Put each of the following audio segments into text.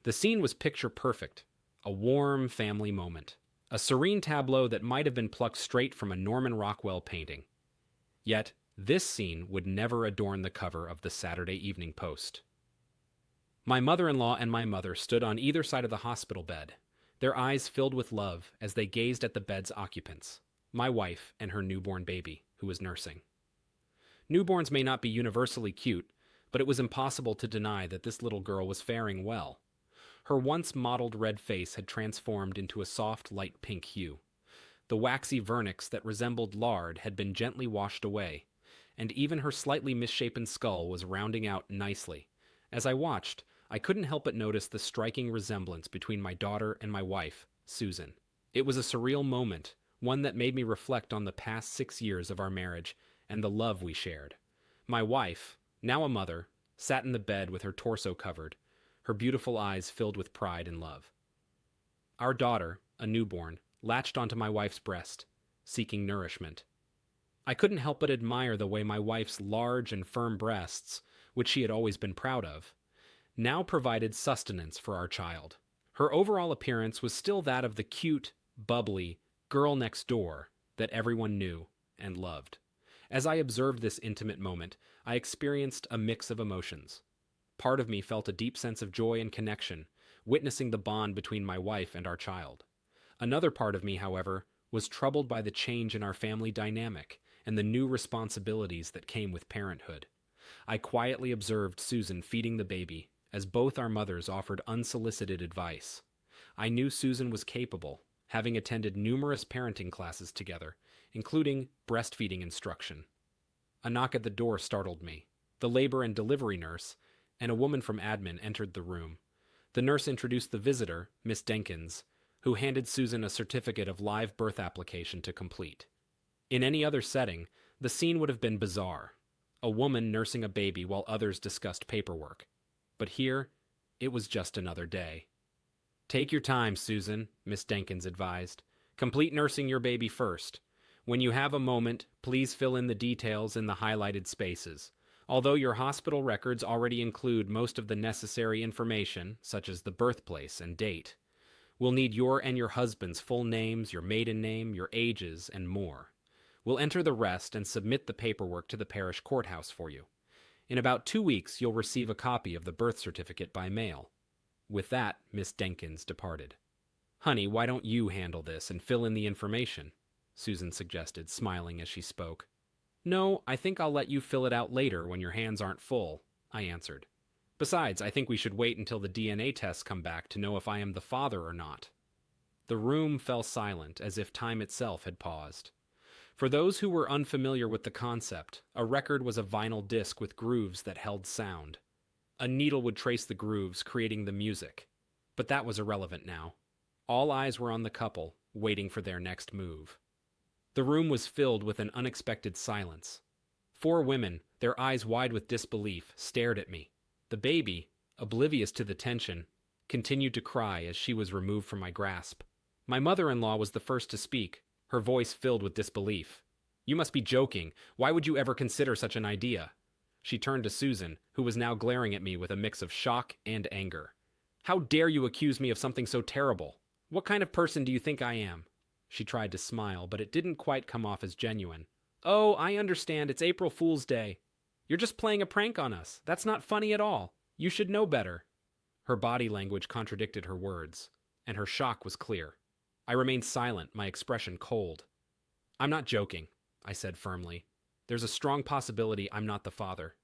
The scene was picture perfect, a warm family moment, a serene tableau that might have been plucked straight from a Norman Rockwell painting. Yet, this scene would never adorn the cover of the Saturday Evening Post. My mother-in-law and my mother stood on either side of the hospital bed, their eyes filled with love as they gazed at the bed's occupants, my wife and her newborn baby, who was nursing. Newborns may not be universally cute, but it was impossible to deny that this little girl was faring well. Her once mottled red face had transformed into a soft, light pink hue. The waxy vernix that resembled lard had been gently washed away, and even her slightly misshapen skull was rounding out nicely. As I watched, I couldn't help but notice the striking resemblance between my daughter and my wife, Susan. It was a surreal moment, one that made me reflect on the past 6 years of our marriage and the love we shared. My wife, now a mother, sat in the bed with her torso covered, her beautiful eyes filled with pride and love. Our daughter, a newborn, latched onto my wife's breast, seeking nourishment. I couldn't help but admire the way my wife's large and firm breasts, which she had always been proud of, now provided sustenance for our child. Her overall appearance was still that of the cute, bubbly girl next door that everyone knew and loved. As I observed this intimate moment, I experienced a mix of emotions. Part of me felt a deep sense of joy and connection, witnessing the bond between my wife and our child. Another part of me, however, was troubled by the change in our family dynamic and the new responsibilities that came with parenthood. I quietly observed Susan feeding the baby, as both our mothers offered unsolicited advice. I knew Susan was capable, having attended numerous parenting classes together, including breastfeeding instruction. A knock at the door startled me. The labor and delivery nurse and a woman from admin entered the room. The nurse introduced the visitor, Miss Denkins, who handed Susan a certificate of live birth application to complete. In any other setting, the scene would have been bizarre. A woman nursing a baby while others discussed paperwork. But here, it was just another day. "Take your time, Susan," Miss Denkins advised. "Complete nursing your baby first. When you have a moment, please fill in the details in the highlighted spaces. Although your hospital records already include most of the necessary information, such as the birthplace and date, we'll need your and your husband's full names, your maiden name, your ages, and more. We'll enter the rest and submit the paperwork to the parish courthouse for you. In about 2 weeks, you'll receive a copy of the birth certificate by mail." With that, Miss Denkins departed. "Honey, why don't you handle this and fill in the information?" Susan suggested, smiling as she spoke. "No, I think I'll let you fill it out later when your hands aren't full," I answered. "Besides, I think we should wait until the DNA tests come back to know if I am the father or not." The room fell silent, as if time itself had paused. For those who were unfamiliar with the concept, a record was a vinyl disc with grooves that held sound. A needle would trace the grooves, creating the music. But that was irrelevant now. All eyes were on the couple, waiting for their next move. The room was filled with an unexpected silence. 4 women, their eyes wide with disbelief, stared at me. The baby, oblivious to the tension, continued to cry as she was removed from my grasp. My mother-in-law was the first to speak, her voice filled with disbelief. "You must be joking. Why would you ever consider such an idea?" She turned to Susan, who was now glaring at me with a mix of shock and anger. "How dare you accuse me of something so terrible? What kind of person do you think I am?" She tried to smile, but it didn't quite come off as genuine. "Oh, I understand. It's April Fool's Day. You're just playing a prank on us. That's not funny at all. You should know better." Her body language contradicted her words, and her shock was clear. I remained silent, my expression cold. "I'm not joking," I said firmly. "There's a strong possibility I'm not the father."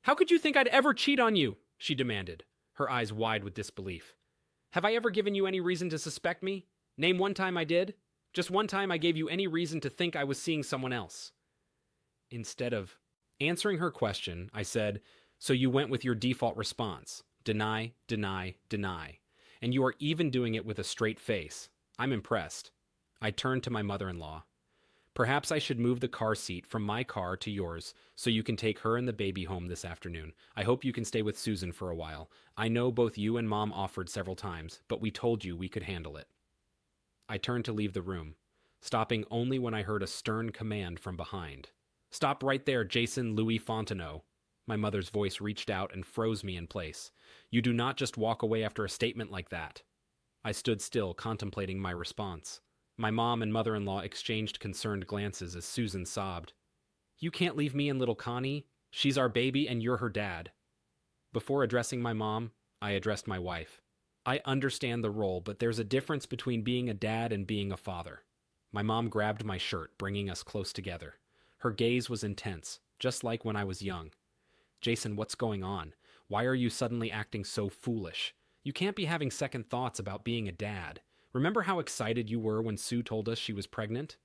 "How could you think I'd ever cheat on you?" she demanded, her eyes wide with disbelief. "Have I ever given you any reason to suspect me? Name one time I did. Just one time I gave you any reason to think I was seeing someone else." Instead of answering her question, I said, "So you went with your default response. Deny, deny, deny. And you are even doing it with a straight face. I'm impressed." I turned to my mother-in-law. "Perhaps I should move the car seat from my car to yours so you can take her and the baby home this afternoon. I hope you can stay with Susan for a while. I know both you and Mom offered several times, but we told you we could handle it." I turned to leave the room, stopping only when I heard a stern command from behind. "Stop right there, Jason Louis Fontenot." My mother's voice reached out and froze me in place. You do not just walk away after a statement like that. I stood still, contemplating my response. My mom and mother-in-law exchanged concerned glances as Susan sobbed. You can't leave me and little Connie. She's our baby and you're her dad. Before addressing my mom, I addressed my wife. I understand the role, but there's a difference between being a dad and being a father. My mom grabbed my shirt, bringing us close together. Her gaze was intense, just like when I was young. Jason, what's going on? Why are you suddenly acting so foolish? You can't be having second thoughts about being a dad. Remember how excited you were when Sue told us she was pregnant?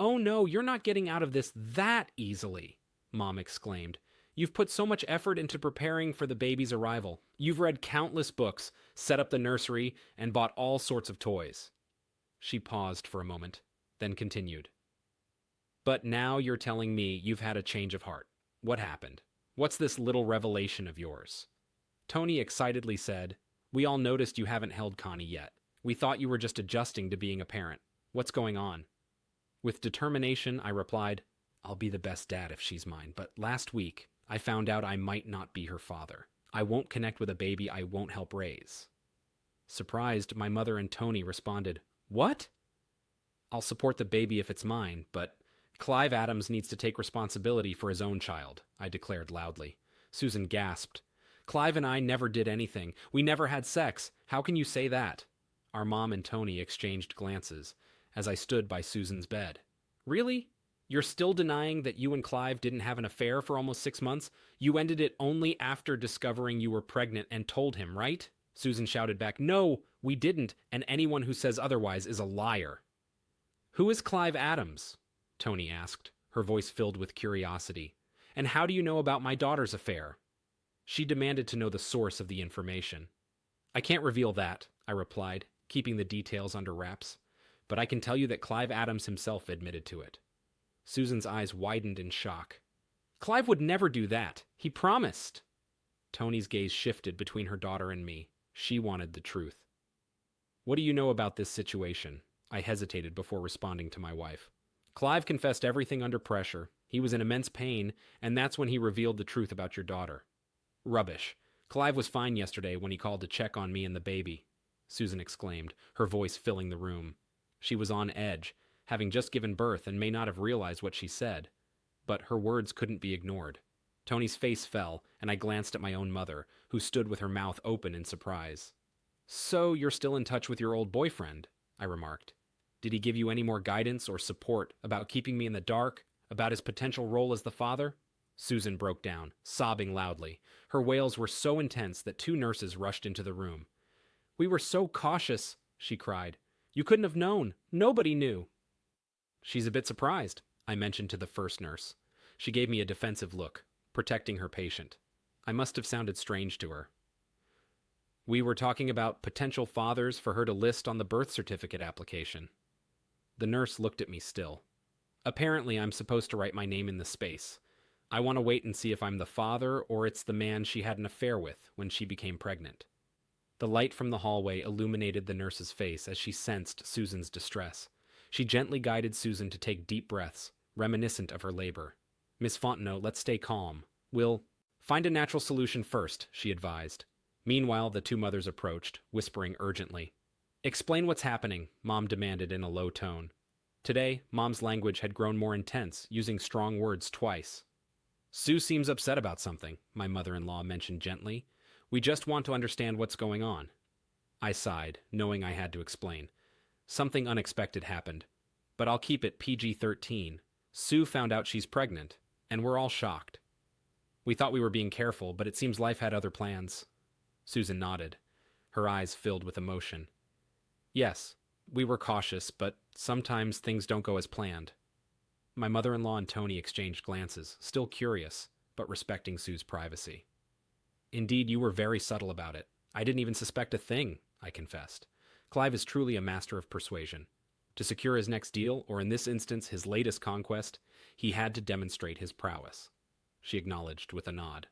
Oh no, you're not getting out of this that easily, Mom exclaimed. You've put so much effort into preparing for the baby's arrival. You've read countless books, set up the nursery, and bought all sorts of toys. She paused for a moment, then continued. But now you're telling me you've had a change of heart. What happened? What's this little revelation of yours? Tony excitedly said, We all noticed you haven't held Connie yet. We thought you were just adjusting to being a parent. What's going on? With determination, I replied, I'll be the best dad if she's mine, but last week, I found out I might not be her father. I won't connect with a baby I won't help raise. Surprised, my mother and Tony responded, What? I'll support the baby if it's mine, but Clive Adams needs to take responsibility for his own child, I declared loudly. Susan gasped. Clive and I never did anything. We never had sex. How can you say that? Our mom and Tony exchanged glances as I stood by Susan's bed. Really? You're still denying that you and Clive didn't have an affair for almost 6 months? You ended it only after discovering you were pregnant and told him, right? Susan shouted back, No, we didn't, and anyone who says otherwise is a liar. Who is Clive Adams? Tony asked, her voice filled with curiosity. And how do you know about my daughter's affair? She demanded to know the source of the information. I can't reveal that, I replied, keeping the details under wraps. But I can tell you that Clive Adams himself admitted to it. Susan's eyes widened in shock. Clive would never do that. He promised. Tony's gaze shifted between her daughter and me. She wanted the truth. What do you know about this situation? I hesitated before responding to my wife. Clive confessed everything under pressure. He was in immense pain, and that's when he revealed the truth about your daughter. Rubbish. Clive was fine yesterday when he called to check on me and the baby, Susan exclaimed, her voice filling the room. She was on edge, having just given birth and may not have realized what she said. But her words couldn't be ignored. Tony's face fell, and I glanced at my own mother, who stood with her mouth open in surprise. So you're still in touch with your old boyfriend, I remarked. Did he give you any more guidance or support about keeping me in the dark, about his potential role as the father? Susan broke down, sobbing loudly. Her wails were so intense that 2 nurses rushed into the room. We were so cautious, she cried. You couldn't have known. Nobody knew. She's a bit surprised, I mentioned to the first nurse. She gave me a defensive look, protecting her patient. I must have sounded strange to her. We were talking about potential fathers for her to list on the birth certificate application. The nurse looked at me still. Apparently, I'm supposed to write my name in the space. I want to wait and see if I'm the father or it's the man she had an affair with when she became pregnant. The light from the hallway illuminated the nurse's face as she sensed Susan's distress. She gently guided Susan to take deep breaths, reminiscent of her labor. Miss Fontenot, let's stay calm. We'll find a natural solution first, she advised. Meanwhile, the 2 mothers approached, whispering urgently. Explain what's happening, Mom demanded in a low tone. Today, Mom's language had grown more intense, using strong words twice. Sue seems upset about something, my mother-in-law mentioned gently. We just want to understand what's going on. I sighed, knowing I had to explain. Something unexpected happened, but I'll keep it PG-13. Sue found out she's pregnant, and we're all shocked. We thought we were being careful, but it seems life had other plans. Susan nodded, her eyes filled with emotion. Yes, we were cautious, but sometimes things don't go as planned. My mother-in-law and Tony exchanged glances, still curious, but respecting Sue's privacy. Indeed, you were very subtle about it. I didn't even suspect a thing, I confessed. Clive is truly a master of persuasion. To secure his next deal, or in this instance his latest conquest, he had to demonstrate his prowess. She acknowledged with a nod.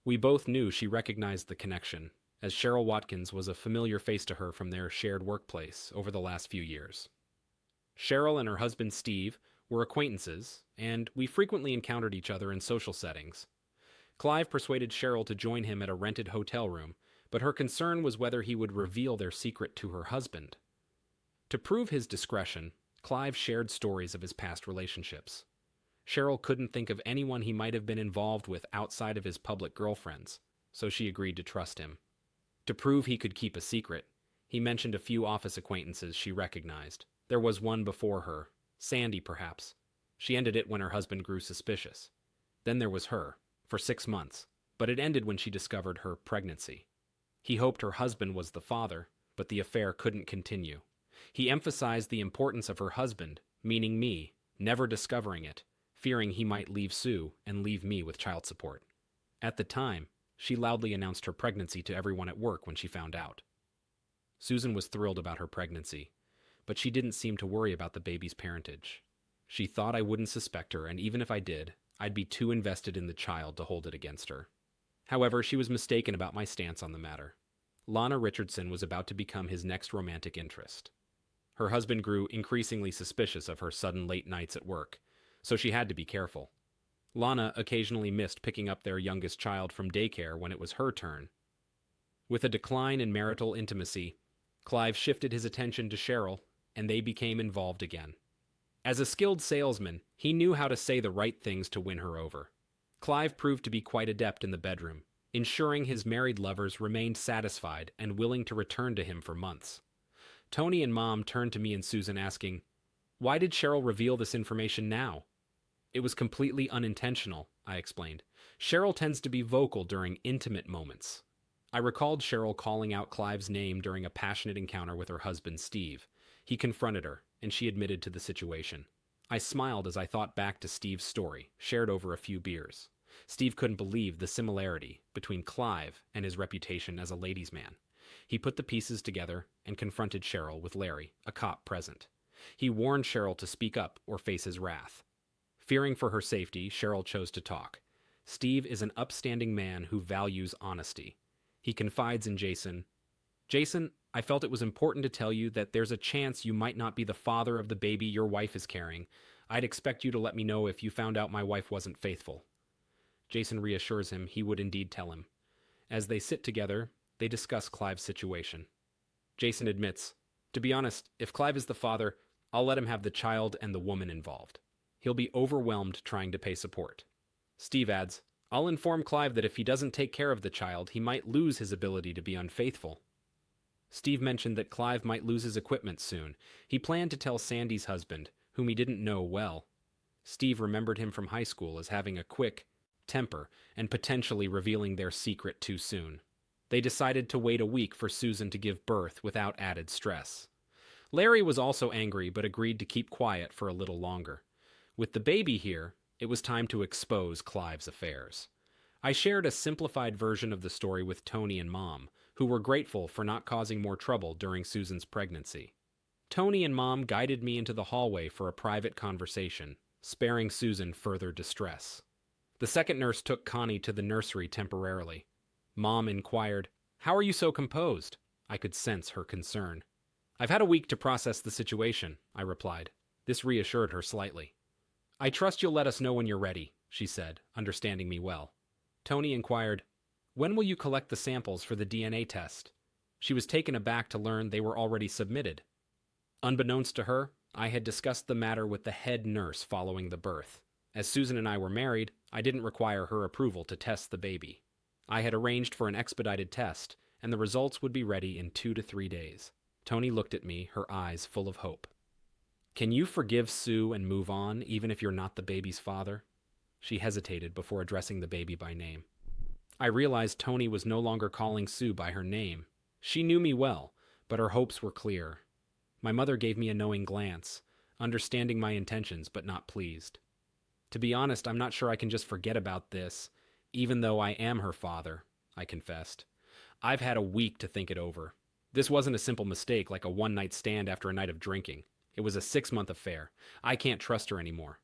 We both knew she recognized the connection, as Cheryl Watkins was a familiar face to her from their shared workplace over the last few years. Cheryl and her husband Steve were acquaintances, and we frequently encountered each other in social settings. Clive persuaded Cheryl to join him at a rented hotel room, but her concern was whether he would reveal their secret to her husband. To prove his discretion, Clive shared stories of his past relationships. Cheryl couldn't think of anyone he might have been involved with outside of his public girlfriends, so she agreed to trust him. To prove he could keep a secret, he mentioned a few office acquaintances she recognized. There was one before her, Sandy perhaps. She ended it when her husband grew suspicious. Then there was her, for 6 months, but it ended when she discovered her pregnancy. He hoped her husband was the father, but the affair couldn't continue. He emphasized the importance of her husband, meaning me, never discovering it, fearing he might leave Sue and leave me with child support. At the time, she loudly announced her pregnancy to everyone at work when she found out. Susan was thrilled about her pregnancy, but she didn't seem to worry about the baby's parentage. She thought I wouldn't suspect her, and even if I did, I'd be too invested in the child to hold it against her. However, she was mistaken about my stance on the matter. Lana Richardson was about to become his next romantic interest. Her husband grew increasingly suspicious of her sudden late nights at work, so she had to be careful. Lana occasionally missed picking up their youngest child from daycare when it was her turn. With a decline in marital intimacy, Clive shifted his attention to Cheryl, and they became involved again. As a skilled salesman, he knew how to say the right things to win her over. Clive proved to be quite adept in the bedroom, ensuring his married lovers remained satisfied and willing to return to him for months. Tony and Mom turned to me and Susan asking, "Why did Cheryl reveal this information now?" "It was completely unintentional," I explained. "Cheryl tends to be vocal during intimate moments." I recalled Cheryl calling out Clive's name during a passionate encounter with her husband, Steve. He confronted her, and she admitted to the situation. I smiled as I thought back to Steve's story, shared over a few beers. Steve couldn't believe the similarity between Clive and his reputation as a ladies' man. He put the pieces together and confronted Cheryl with Larry, a cop present. He warned Cheryl to speak up or face his wrath. Fearing for her safety, Cheryl chose to talk. Steve is an upstanding man who values honesty. He confides in Jason, "Jason, I felt it was important to tell you that there's a chance you might not be the father of the baby your wife is carrying. I'd expect you to let me know if you found out my wife wasn't faithful." Jason reassures him he would indeed tell him. As they sit together, they discuss Clive's situation. Jason admits, "To be honest, if Clive is the father, I'll let him have the child and the woman involved. He'll be overwhelmed trying to pay support." Steve adds, "I'll inform Clive that if he doesn't take care of the child, he might lose his ability to be unfaithful." Steve mentioned that Clive might lose his equipment soon. He planned to tell Sandy's husband, whom he didn't know well. Steve remembered him from high school as having a quick temper and potentially revealing their secret too soon. They decided to wait a week for Susan to give birth without added stress. Larry was also angry but agreed to keep quiet for a little longer. With the baby here, it was time to expose Clive's affairs. I shared a simplified version of the story with Tony and Mom, who were grateful for not causing more trouble during Susan's pregnancy. Tony and Mom guided me into the hallway for a private conversation, sparing Susan further distress. The second nurse took Connie to the nursery temporarily. Mom inquired, "How are you so composed?" I could sense her concern. "I've had a week to process the situation," I replied. This reassured her slightly. "I trust you'll let us know when you're ready," she said, understanding me well. Tony inquired, "When will you collect the samples for the DNA test?" She was taken aback to learn they were already submitted. Unbeknownst to her, I had discussed the matter with the head nurse following the birth. As Susan and I were married, I didn't require her approval to test the baby. I had arranged for an expedited test, and the results would be ready in 2 to 3 days. Tony looked at me, her eyes full of hope. "Can you forgive Sue and move on, even if you're not the baby's father?" She hesitated before addressing the baby by name. I realized Tony was no longer calling Sue by her name. She knew me well, but her hopes were clear. My mother gave me a knowing glance, understanding my intentions but not pleased. "To be honest, I'm not sure I can just forget about this, even though I am her father," I confessed. "I've had a week to think it over. This wasn't a simple mistake like a one-night stand after a night of drinking. It was a 6-month affair. I can't trust her anymore.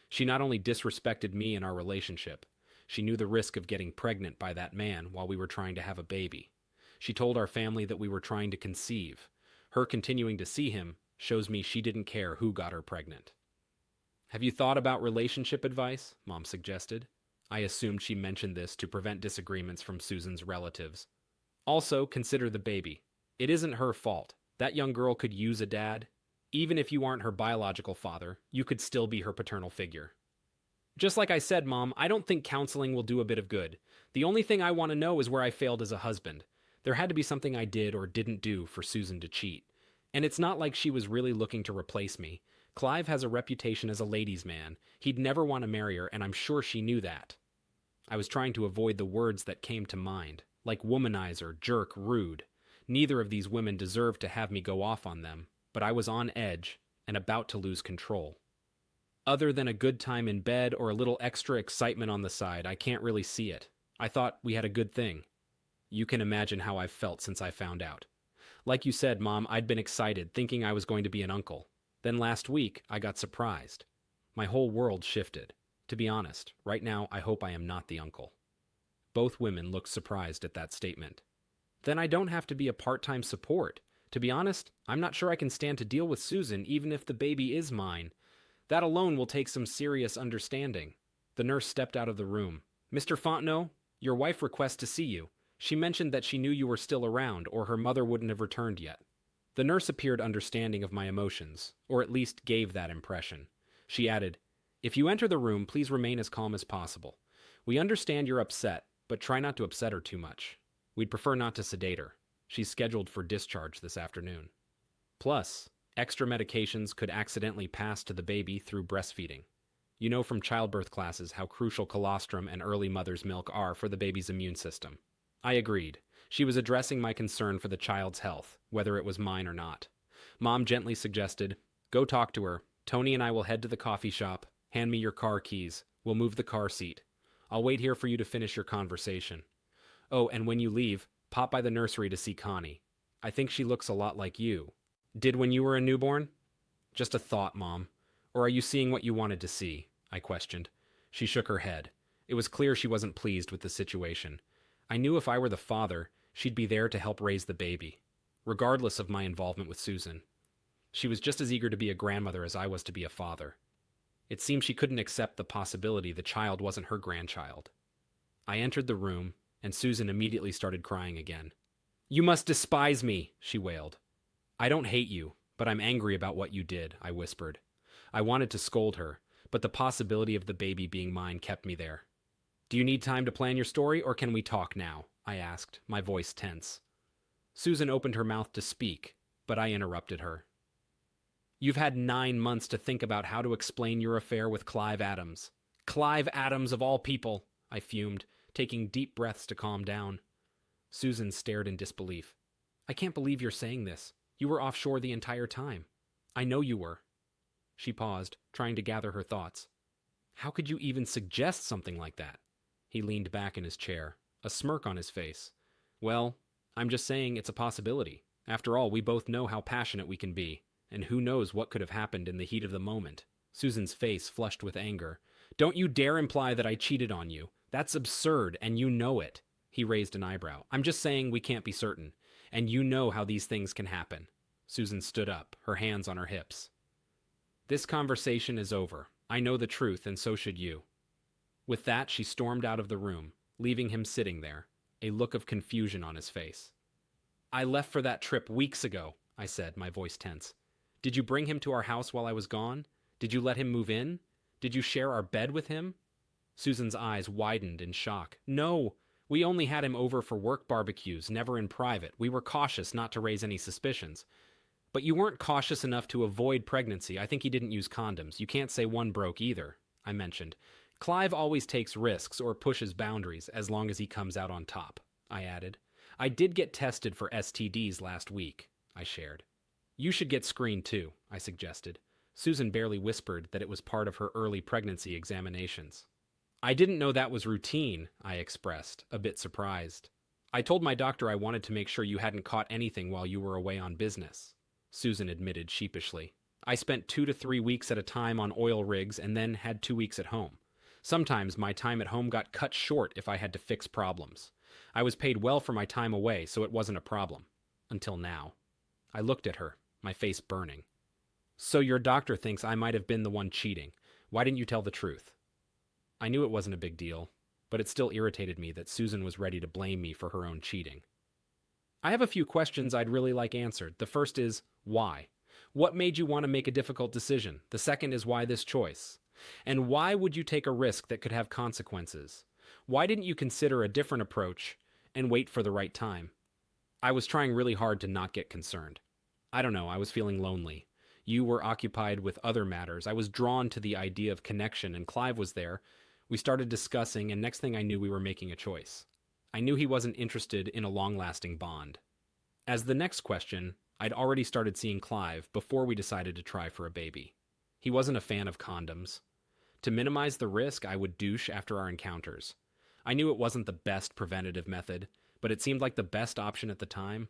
She not only disrespected me and our relationship, she knew the risk of getting pregnant by that man while we were trying to have a baby. She told our family that we were trying to conceive. Her continuing to see him shows me she didn't care who got her pregnant." "Have you thought about relationship advice?" Mom suggested. I assumed she mentioned this to prevent disagreements from Susan's relatives. Also, consider the baby. It isn't her fault. That young girl could use a dad. Even if you aren't her biological father, you could still be her paternal figure. Just like I said, Mom, I don't think counseling will do a bit of good. The only thing I want to know is where I failed as a husband. There had to be something I did or didn't do for Susan to cheat. And it's not like she was really looking to replace me. Clive has a reputation as a ladies' man. He'd never want to marry her, and I'm sure she knew that. I was trying to avoid the words that came to mind, like womanizer, jerk, rude. Neither of these women deserved to have me go off on them, but I was on edge and about to lose control. Other than a good time in bed or a little extra excitement on the side, I can't really see it. I thought we had a good thing. You can imagine how I've felt since I found out. Like you said, Mom, I'd been excited, thinking I was going to be an uncle. Then last week, I got surprised. My whole world shifted. To be honest, right now, I hope I am not the uncle. Both women looked surprised at that statement. Then I don't have to be a part-time support. To be honest, I'm not sure I can stand to deal with Susan even if the baby is mine. That alone will take some serious understanding. The nurse stepped out of the room. Mr. Fontenot, your wife requests to see you. She mentioned that she knew you were still around, or her mother wouldn't have returned yet. The nurse appeared understanding of my emotions, or at least gave that impression. She added, "If you enter the room, please remain as calm as possible. We understand you're upset, but try not to upset her too much. We'd prefer not to sedate her. She's scheduled for discharge this afternoon. Plus, extra medications could accidentally pass to the baby through breastfeeding. You know from childbirth classes how crucial colostrum and early mother's milk are for the baby's immune system." I agreed. She was addressing my concern for the child's health, whether it was mine or not. Mom gently suggested, "Go talk to her. Tony and I will head to the coffee shop. Hand me your car keys. We'll move the car seat. I'll wait here for you to finish your conversation. Oh, and when you leave, pop by the nursery to see Connie. I think she looks a lot like you. Did when you were a newborn?" "Just a thought, Mom. Or are you seeing what you wanted to see?" I questioned. She shook her head. It was clear she wasn't pleased with the situation. I knew if I were the father, she'd be there to help raise the baby, regardless of my involvement with Susan. She was just as eager to be a grandmother as I was to be a father. It seemed she couldn't accept the possibility the child wasn't her grandchild. I entered the room, and Susan immediately started crying again. "You must despise me," she wailed. "I don't hate you, but I'm angry about what you did," I whispered. I wanted to scold her, but the possibility of the baby being mine kept me there. "Do you need time to plan your story, or can we talk now?" I asked, my voice tense. Susan opened her mouth to speak, but I interrupted her. "You've had 9 months to think about how to explain your affair with Clive Adams." "Clive Adams, of all people!" I fumed, taking deep breaths to calm down. Susan stared in disbelief. "I can't believe you're saying this. You were offshore the entire time." "I know you were." She paused, trying to gather her thoughts. "How could you even suggest something like that?" He leaned back in his chair, a smirk on his face. "Well, I'm just saying it's a possibility. After all, we both know how passionate we can be, and who knows what could have happened in the heat of the moment." Susan's face flushed with anger. "Don't you dare imply that I cheated on you. That's absurd, and you know it." He raised an eyebrow. "I'm just saying we can't be certain, and you know how these things can happen." Susan stood up, her hands on her hips. "This conversation is over. I know the truth, and so should you." With that, she stormed out of the room, leaving him sitting there, a look of confusion on his face. "I left for that trip weeks ago," I said, my voice tense. "Did you bring him to our house while I was gone? Did you let him move in? Did you share our bed with him?" Susan's eyes widened in shock. "No, we only had him over for work barbecues, never in private. We were cautious not to raise any suspicions." "But you weren't cautious enough to avoid pregnancy. I think he didn't use condoms. You can't say one broke either," I mentioned. "Clive always takes risks or pushes boundaries as long as he comes out on top," I added. "I did get tested for STDs last week," I shared. "You should get screened too," I suggested. Susan barely whispered that it was part of her early pregnancy examinations. "I didn't know that was routine," I expressed, a bit surprised. "I told my doctor I wanted to make sure you hadn't caught anything while you were away on business," Susan admitted sheepishly. "I spent 2 to 3 weeks at a time on oil rigs and then had 2 weeks at home. Sometimes my time at home got cut short if I had to fix problems. I was paid well for my time away, so it wasn't a problem. Until now." I looked at her, my face burning. "So your doctor thinks I might have been the one cheating. Why didn't you tell the truth?" I knew it wasn't a big deal. but it still irritated me that Susan was ready to blame me for her own cheating. I have a few questions I'd really like answered. The first is, why? What made you want to make a difficult decision? The second is, why this choice? And why would you take a risk that could have consequences? Why didn't you consider a different approach and wait for the right time? I was trying really hard to not get concerned. I don't know, I was feeling lonely. You were occupied with other matters. I was drawn to the idea of connection, and Clive was there. We started discussing, and next thing I knew, we were making a choice. I knew he wasn't interested in a long-lasting bond. As the next question, I'd already started seeing Clive before we decided to try for a baby. He wasn't a fan of condoms. To minimize the risk, I would douche after our encounters. I knew it wasn't the best preventative method, but it seemed like the best option at the time.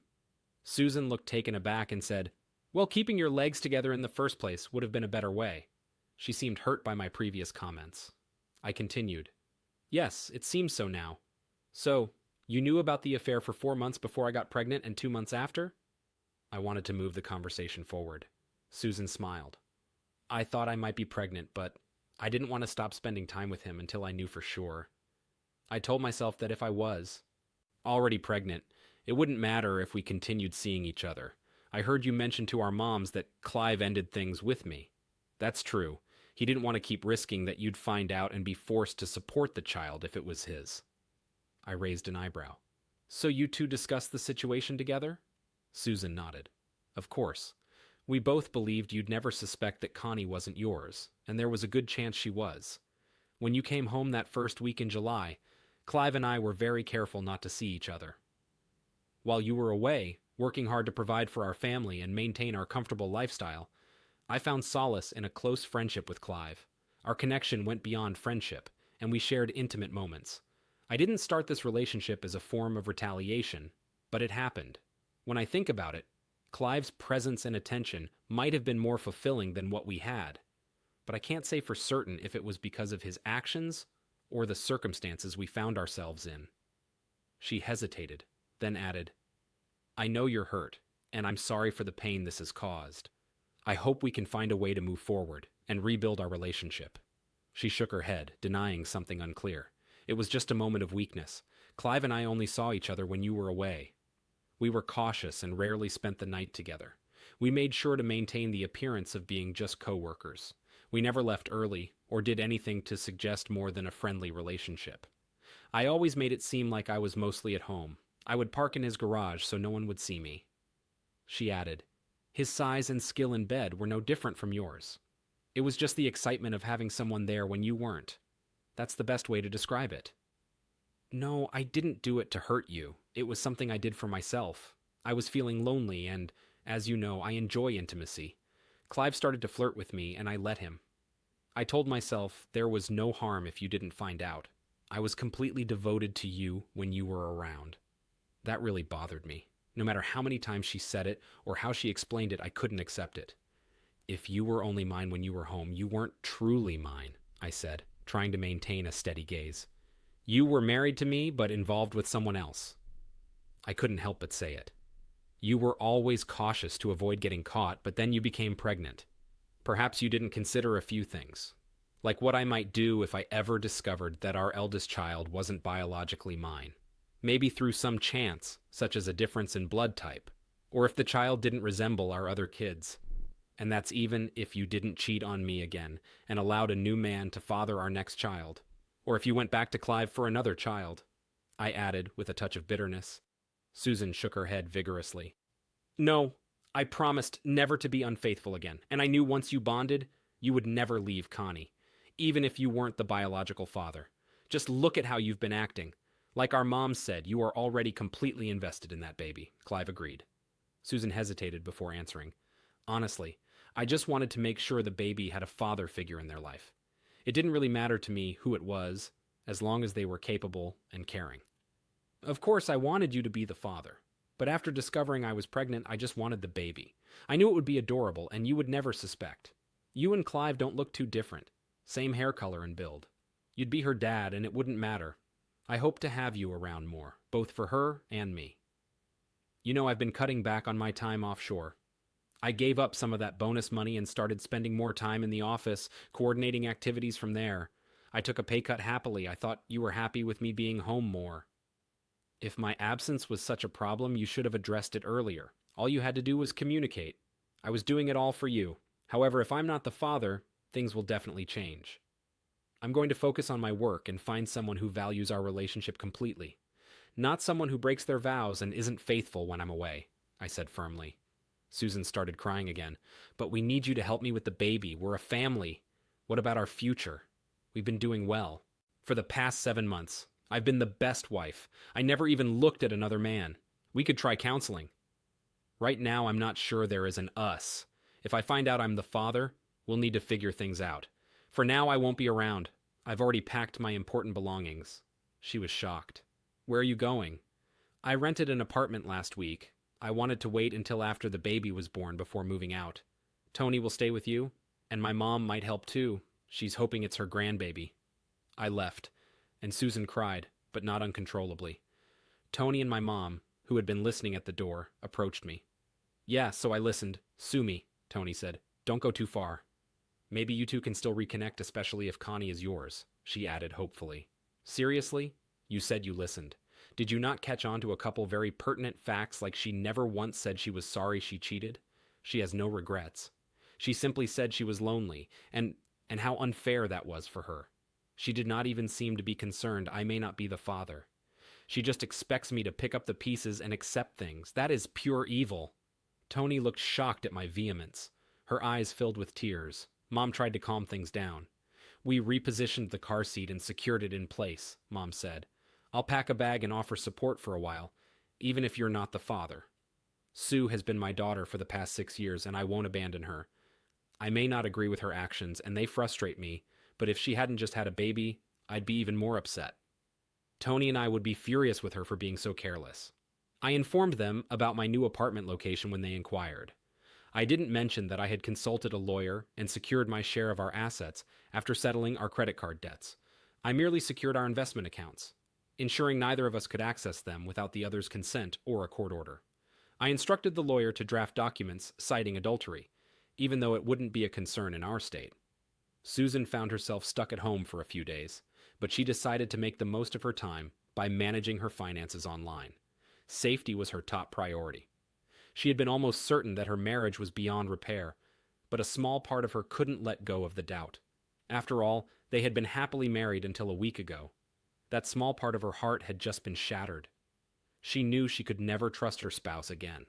Susan looked taken aback and said, "Well, keeping your legs together in the first place would have been a better way." She seemed hurt by my previous comments. I continued, "Yes, it seems so now. So, you knew about the affair for 4 months before I got pregnant and 2 months after?" I wanted to move the conversation forward. Susan smiled. "I thought I might be pregnant, but I didn't want to stop spending time with him until I knew for sure. I told myself that if I was already pregnant, it wouldn't matter if we continued seeing each other. I heard you mention to our moms that Clive ended things with me. That's true. He didn't want to keep risking that you'd find out and be forced to support the child if it was his." I raised an eyebrow. "So you two discussed the situation together?" Susan nodded. "Of course. We both believed you'd never suspect that Connie wasn't yours, and there was a good chance she was. When you came home that first week in July, Clive and I were very careful not to see each other. While you were away, working hard to provide for our family and maintain our comfortable lifestyle, I found solace in a close friendship with Clive. Our connection went beyond friendship, and we shared intimate moments. I didn't start this relationship as a form of retaliation, but it happened. When I think about it, Clive's presence and attention might have been more fulfilling than what we had, but I can't say for certain if it was because of his actions or the circumstances we found ourselves in." She hesitated, then added, "I know you're hurt, and I'm sorry for the pain this has caused. I hope we can find a way to move forward and rebuild our relationship." She shook her head, denying something unclear. "It was just a moment of weakness. Clive and I only saw each other when you were away. We were cautious and rarely spent the night together. We made sure to maintain the appearance of being just co-workers. We never left early or did anything to suggest more than a friendly relationship. I always made it seem like I was mostly at home. I would park in his garage so no one would see me." She added, "His size and skill in bed were no different from yours. It was just the excitement of having someone there when you weren't. That's the best way to describe it." "No, I didn't do it to hurt you. It was something I did for myself. I was feeling lonely, and, as you know, I enjoy intimacy. Clive started to flirt with me, and I let him. I told myself there was no harm if you didn't find out. I was completely devoted to you when you were around." That really bothered me. No matter how many times she said it or how she explained it, I couldn't accept it. "If you were only mine when you were home, you weren't truly mine," I said, trying to maintain a steady gaze. "You were married to me, but involved with someone else." I couldn't help but say it. "You were always cautious to avoid getting caught, but then you became pregnant. Perhaps you didn't consider a few things, like what I might do if I ever discovered that our eldest child wasn't biologically mine. Maybe through some chance, such as a difference in blood type, or if the child didn't resemble our other kids. And that's even if you didn't cheat on me again and allowed a new man to father our next child. Or if you went back to Clive for another child," I added with a touch of bitterness. Susan shook her head vigorously. "No, I promised never to be unfaithful again, and I knew once you bonded, you would never leave Connie, even if you weren't the biological father. Just look at how you've been acting. Like our mom said, you are already completely invested in that baby," Clive agreed. Susan hesitated before answering. "Honestly, I just wanted to make sure the baby had a father figure in their life. It didn't really matter to me who it was, as long as they were capable and caring. Of course, I wanted you to be the father, but after discovering I was pregnant, I just wanted the baby. I knew it would be adorable, and you would never suspect. You and Clive don't look too different. Same hair color and build. You'd be her dad, and it wouldn't matter. I hope to have you around more, both for her and me. You know, I've been cutting back on my time offshore. I gave up some of that bonus money and started spending more time in the office, coordinating activities from there. I took a pay cut happily. I thought you were happy with me being home more. If my absence was such a problem, you should have addressed it earlier. All you had to do was communicate. I was doing it all for you. However, if I'm not the father, things will definitely change. I'm going to focus on my work and find someone who values our relationship completely. Not someone who breaks their vows and isn't faithful when I'm away, I said firmly. Susan started crying again. But we need you to help me with the baby. We're a family. What about our future? We've been doing well. For the past 7 months, I've been the best wife. I never even looked at another man. We could try counseling. Right now, I'm not sure there is an us. If I find out I'm the father, we'll need to figure things out. For now, I won't be around. I've already packed my important belongings. She was shocked. Where are you going? I rented an apartment last week. I wanted to wait until after the baby was born before moving out. Tony will stay with you, and my mom might help too. She's hoping it's her grandbaby. I left, and Susan cried, but not uncontrollably. Tony and my mom, who had been listening at the door, approached me. Yeah, so I listened. Sue me, Tony said. Don't go too far. Maybe you two can still reconnect, especially if Connie is yours, she added hopefully. Seriously? You said you listened. Did you not catch on to a couple very pertinent facts, like she never once said she was sorry she cheated? She has no regrets. She simply said she was lonely, and how unfair that was for her. She did not even seem to be concerned I may not be the father. She just expects me to pick up the pieces and accept things. That is pure evil. Tony looked shocked at my vehemence. Her eyes filled with tears. Mom tried to calm things down. We repositioned the car seat and secured it in place, Mom said. I'll pack a bag and offer support for a while, even if you're not the father. Sue has been my daughter for the past 6 years, and I won't abandon her. I may not agree with her actions, and they frustrate me, but if she hadn't just had a baby, I'd be even more upset. Tony and I would be furious with her for being so careless. I informed them about my new apartment location when they inquired. I didn't mention that I had consulted a lawyer and secured my share of our assets after settling our credit card debts. I merely secured our investment accounts, ensuring neither of us could access them without the other's consent or a court order. I instructed the lawyer to draft documents citing adultery, even though it wouldn't be a concern in our state. Susan found herself stuck at home for a few days, but she decided to make the most of her time by managing her finances online. Safety was her top priority. She had been almost certain that her marriage was beyond repair, but a small part of her couldn't let go of the doubt. After all, they had been happily married until a week ago. That small part of her heart had just been shattered. She knew she could never trust her spouse again.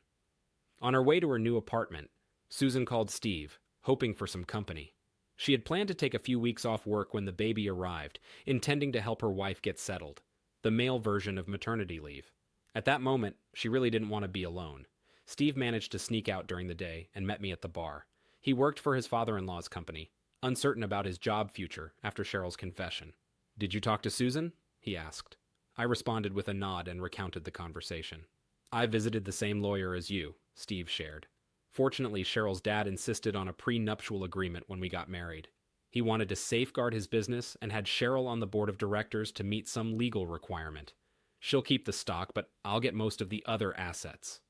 On her way to her new apartment, Susan called Steve, hoping for some company. She had planned to take a few weeks off work when the baby arrived, intending to help her wife get settled, the male version of maternity leave. At that moment, she really didn't want to be alone. Steve managed to sneak out during the day and met me at the bar. He worked for his father-in-law's company, uncertain about his job future after Cheryl's confession. "Did you talk to Susan?" he asked. I responded with a nod and recounted the conversation. "I visited the same lawyer as you," Steve shared. Fortunately, Cheryl's dad insisted on a prenuptial agreement when we got married. He wanted to safeguard his business and had Cheryl on the board of directors to meet some legal requirement. She'll keep the stock, but I'll get most of the other assets.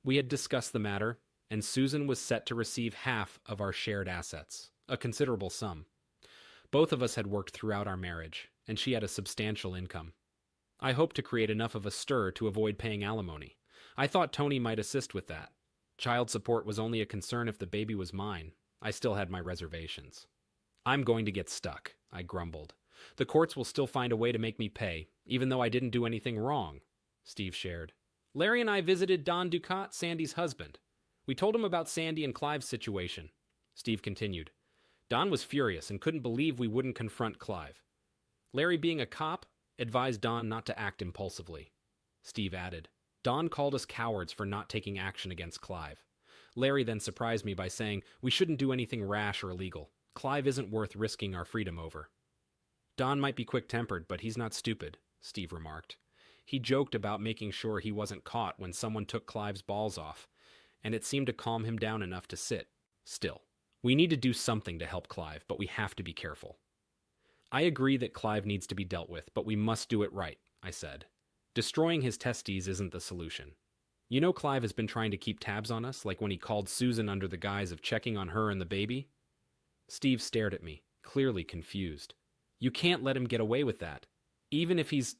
We had discussed the matter, and Susan was set to receive half of our shared assets, a considerable sum. Both of us had worked throughout our marriage, and she had a substantial income. I hoped to create enough of a stir to avoid paying alimony. I thought Tony might assist with that. Child support was only a concern if the baby was mine. I still had my reservations. "I'm going to get stuck," I grumbled. "The courts will still find a way to make me pay, even though I didn't do anything wrong," Steve shared. "Larry and I visited Don Ducat, Sandy's husband. We told him about Sandy and Clive's situation," Steve continued. "Don was furious and couldn't believe we wouldn't confront Clive. Larry, being a cop, advised Don not to act impulsively." Steve added, "Don called us cowards for not taking action against Clive. Larry then surprised me by saying we shouldn't do anything rash or illegal. Clive isn't worth risking our freedom over." "Don might be quick-tempered, but he's not stupid," Steve remarked. He joked about making sure he wasn't caught when someone took Clive's balls off, and it seemed to calm him down enough to sit. Still, we need to do something to help Clive, but we have to be careful. "I agree that Clive needs to be dealt with, but we must do it right," I said. "Destroying his testes isn't the solution. You know Clive has been trying to keep tabs on us, like when he called Susan under the guise of checking on her and the baby?" Steve stared at me, clearly confused. You can't let him get away with that. Even if he's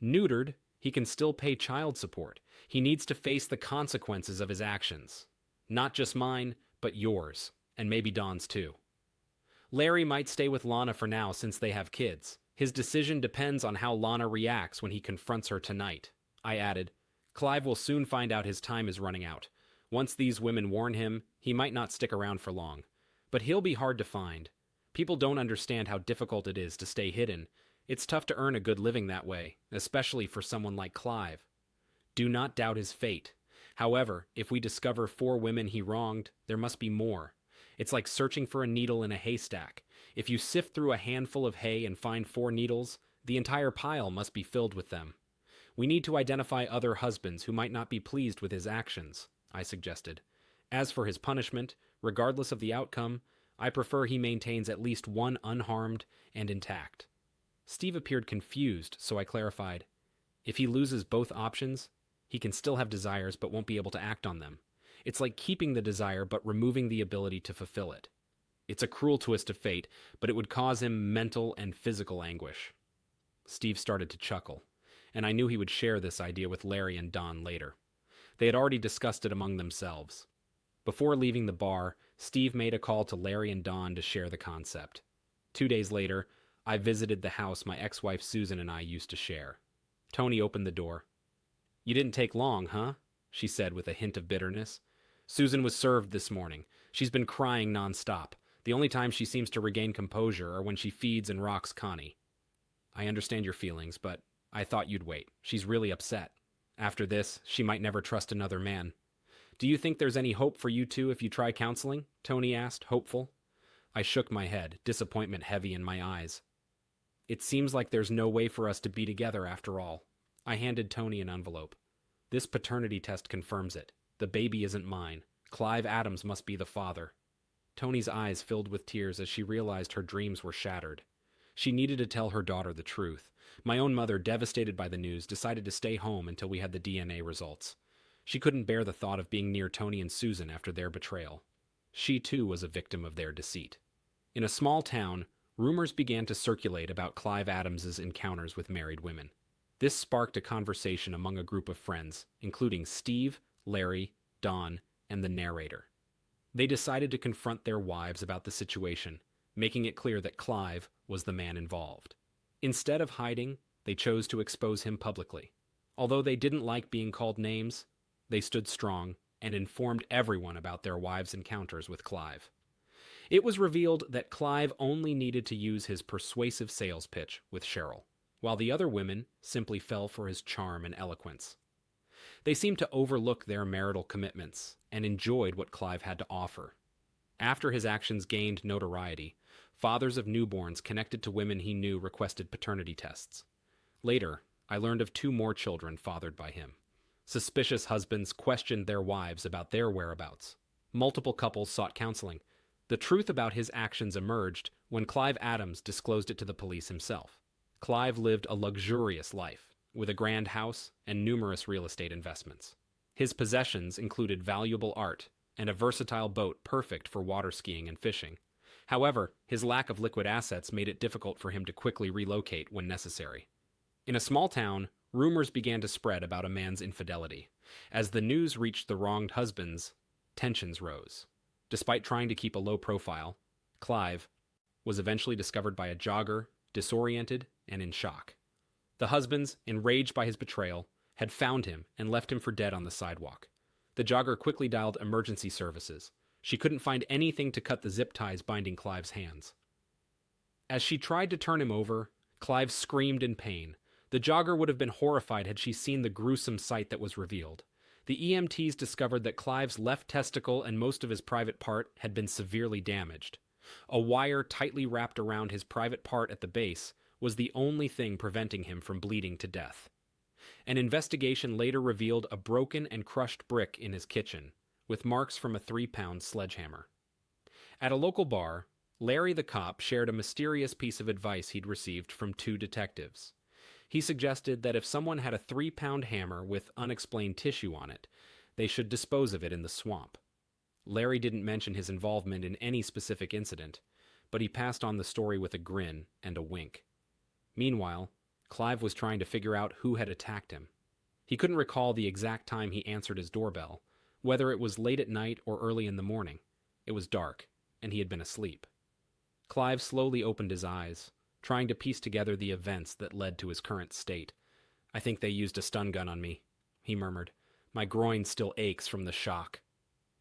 neutered, he can still pay child support. He needs to face the consequences of his actions. Not just mine, but yours, and maybe Don's too. Larry might stay with Lana for now since they have kids. His decision depends on how Lana reacts when he confronts her tonight. I added, Clive will soon find out his time is running out. Once these women warn him, he might not stick around for long. But he'll be hard to find. People don't understand how difficult it is to stay hidden. It's tough to earn a good living that way, especially for someone like Clive. Do not doubt his fate. However, if we discover 4 women he wronged, there must be more. It's like searching for a needle in a haystack. If you sift through a handful of hay and find 4 needles, the entire pile must be filled with them. We need to identify other husbands who might not be pleased with his actions, I suggested. As for his punishment, regardless of the outcome, I prefer he maintains at least one unharmed and intact. Steve appeared confused, so I clarified. If he loses both options, he can still have desires but won't be able to act on them. It's like keeping the desire but removing the ability to fulfill it. It's a cruel twist of fate, but it would cause him mental and physical anguish. Steve started to chuckle, and I knew he would share this idea with Larry and Don later. They had already discussed it among themselves. Before leaving the bar, Steve made a call to Larry and Don to share the concept. 2 days later, I visited the house my ex-wife Susan and I used to share. Tony opened the door. "You didn't take long, huh?" she said with a hint of bitterness. "Susan was served this morning. She's been crying nonstop. The only time she seems to regain composure are when she feeds and rocks Connie. I understand your feelings, but I thought you'd wait. She's really upset. After this, she might never trust another man. Do you think there's any hope for you two if you try counseling?" Tony asked, hopeful. I shook my head, disappointment heavy in my eyes. "It seems like there's no way for us to be together after all." I handed Tony an envelope. "This paternity test confirms it. The baby isn't mine. Clive Adams must be the father." Tony's eyes filled with tears as she realized her dreams were shattered. She needed to tell her daughter the truth. My own mother, devastated by the news, decided to stay home until we had the DNA results. She couldn't bear the thought of being near Tony and Susan after their betrayal. She too was a victim of their deceit. In a small town, rumors began to circulate about Clive Adams's encounters with married women. This sparked a conversation among a group of friends, including Steve, Larry, Don, and the narrator. They decided to confront their wives about the situation, making it clear that Clive was the man involved. Instead of hiding, they chose to expose him publicly. Although they didn't like being called names, they stood strong and informed everyone about their wives' encounters with Clive. It was revealed that Clive only needed to use his persuasive sales pitch with Cheryl, while the other women simply fell for his charm and eloquence. They seemed to overlook their marital commitments and enjoyed what Clive had to offer. After his actions gained notoriety, fathers of newborns connected to women he knew requested paternity tests. Later, I learned of 2 more children fathered by him. Suspicious husbands questioned their wives about their whereabouts. Multiple couples sought counseling. The truth about his actions emerged when Clive Adams disclosed it to the police himself. Clive lived a luxurious life, with a grand house and numerous real estate investments. His possessions included valuable art and a versatile boat perfect for water skiing and fishing. However, his lack of liquid assets made it difficult for him to quickly relocate when necessary. In a small town, rumors began to spread about a man's infidelity. As the news reached the wronged husbands, tensions rose. Despite trying to keep a low profile, Clive was eventually discovered by a jogger, disoriented and in shock. The husbands, enraged by his betrayal, had found him and left him for dead on the sidewalk. The jogger quickly dialed emergency services. She couldn't find anything to cut the zip ties binding Clive's hands. As she tried to turn him over, Clive screamed in pain. The jogger would have been horrified had she seen the gruesome sight that was revealed. The EMTs discovered that Clive's left testicle and most of his private part had been severely damaged. A wire tightly wrapped around his private part at the base was the only thing preventing him from bleeding to death. An investigation later revealed a broken and crushed brick in his kitchen, with marks from a 3-pound sledgehammer. At a local bar, Larry the cop shared a mysterious piece of advice he'd received from 2 detectives. He suggested that if someone had a 3-pound hammer with unexplained tissue on it, they should dispose of it in the swamp. Larry didn't mention his involvement in any specific incident, but he passed on the story with a grin and a wink. Meanwhile, Clive was trying to figure out who had attacked him. He couldn't recall the exact time he answered his doorbell, whether it was late at night or early in the morning. It was dark, and he had been asleep. Clive slowly opened his eyes, trying to piece together the events that led to his current state. "I think they used a stun gun on me," he murmured. "My groin still aches from the shock."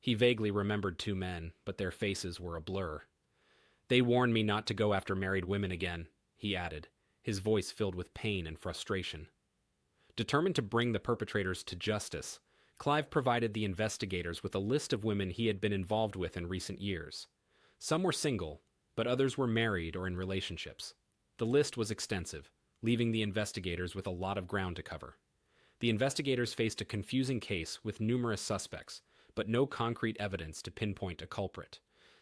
He vaguely remembered two men, but their faces were a blur. "They warned me not to go after married women again," he added, his voice filled with pain and frustration. Determined to bring the perpetrators to justice, Clive provided the investigators with a list of women he had been involved with in recent years. Some were single, but others were married or in relationships. The list was extensive, leaving the investigators with a lot of ground to cover. The investigators faced a confusing case with numerous suspects, but no concrete evidence to pinpoint a culprit.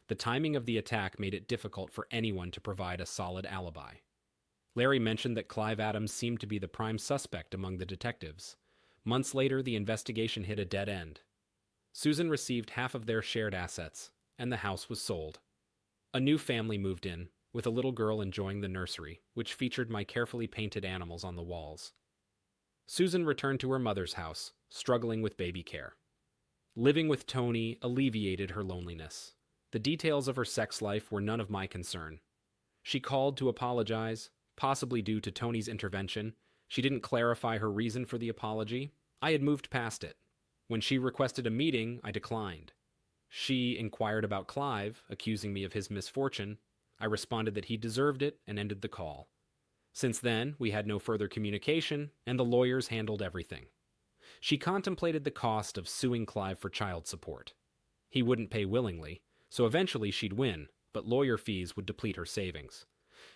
The timing of the attack made it difficult for anyone to provide a solid alibi. Larry mentioned that Clive Adams seemed to be the prime suspect among the detectives. Months later, the investigation hit a dead end. Susan received half of their shared assets, and the house was sold. A new family moved in, with a little girl enjoying the nursery, which featured my carefully painted animals on the walls. Susan returned to her mother's house, struggling with baby care. Living with Tony alleviated her loneliness. The details of her sex life were none of my concern. She called to apologize, possibly due to Tony's intervention. She didn't clarify her reason for the apology. I had moved past it. When she requested a meeting, I declined. She inquired about Clive, accusing me of his misfortune. I responded that he deserved it and ended the call. Since then, we had no further communication, and the lawyers handled everything. She contemplated the cost of suing Clive for child support. He wouldn't pay willingly, so eventually she'd win, but lawyer fees would deplete her savings.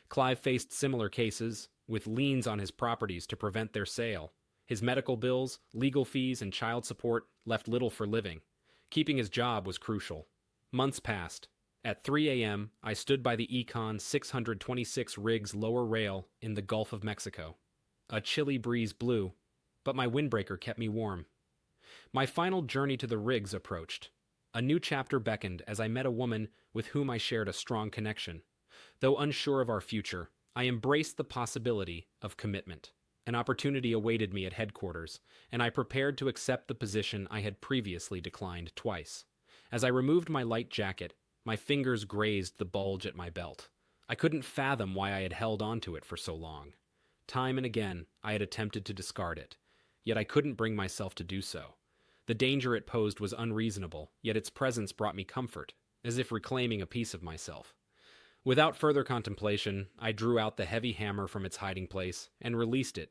Clive faced similar cases, with liens on his properties to prevent their sale. His medical bills, legal fees, and child support left little for living. Keeping his job was crucial. Months passed. At 3 a.m., I stood by the Econ 626 rig's lower rail in the Gulf of Mexico. A chilly breeze blew, but my windbreaker kept me warm. My final journey to the rigs approached. A new chapter beckoned as I met a woman with whom I shared a strong connection. Though unsure of our future, I embraced the possibility of commitment. An opportunity awaited me at headquarters, and I prepared to accept the position I had previously declined twice. As I removed my light jacket, my fingers grazed the bulge at my belt. I couldn't fathom why I had held onto it for so long. Time and again, I had attempted to discard it, yet I couldn't bring myself to do so. The danger it posed was unreasonable, yet its presence brought me comfort, as if reclaiming a piece of myself. Without further contemplation, I drew out the heavy hammer from its hiding place and released it